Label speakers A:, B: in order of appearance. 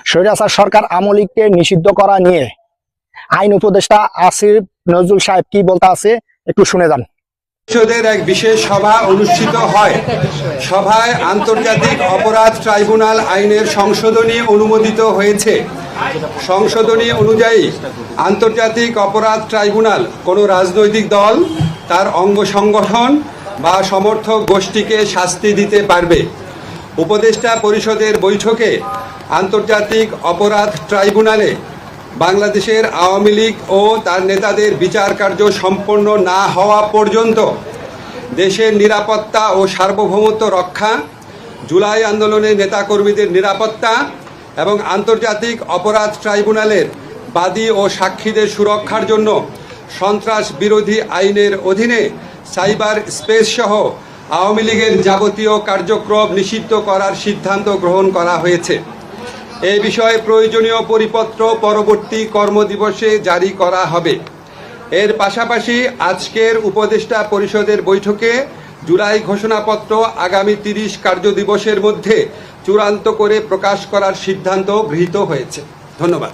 A: স্বৈরাচার সরকার আওয়ামী লীগকে নিষিদ্ধ করা নিয়ে আইন উপদেষ্টা আসিফ নজরুল সাহেব কি বলতে আছে একটু শুনে যান।
B: পরিষদের এক বিশেষ সভা অনুষ্ঠিত হয়। সভায় আন্তর্জাতিক অপরাধ ট্রাইব্যুনাল আইনের সংশোধনী অনুমোদিত হয়েছে। সংশোধনী অনুযায়ী আন্তর্জাতিক অপরাধ ট্রাইব্যুনাল কোনো রাজনৈতিক দল, তার অঙ্গ সংগঠন বা সমর্থক গোষ্ঠীকে শাস্তি দিতে পারবে। উপদেষ্টা পরিষদের বৈঠকে আন্তর্জাতিক অপরাধ ট্রাইব্যুনালে বাংলাদেশের আওয়ামী লীগ ও তার নেতাদের বিচার কার্য সম্পন্ন না হওয়া পর্যন্ত দেশের নিরাপত্তা ও সার্বভৌমত্ব রক্ষা, জুলাই আন্দোলনের নেতাকর্মীদের নিরাপত্তা এবং আন্তর্জাতিক অপরাধ ট্রাইব্যুনালের বাদী ও সাক্ষীদের সুরক্ষার জন্য সন্ত্রাস বিরোধী আইনের অধীনে সাইবার স্পেস সহ আওয়ামী লীগের যাবতীয় কার্যক্রম নিষিদ্ধ করার সিদ্ধান্ত গ্রহণ করা হয়েছে। এ বিষয়ে প্রয়োজনীয় পরিপত্র পরবর্তী কর্মদিবসে জারি করা হবে। এর পাশাপাশি আজকের উপদেষ্টা পরিষদের বৈঠকে জুলাই ঘোষণাপত্র আগামী 30 কার্যদিবসের মধ্যে চূড়ান্ত করে প্রকাশ করার সিদ্ধান্ত গৃহীত হয়েছে। ধন্যবাদ।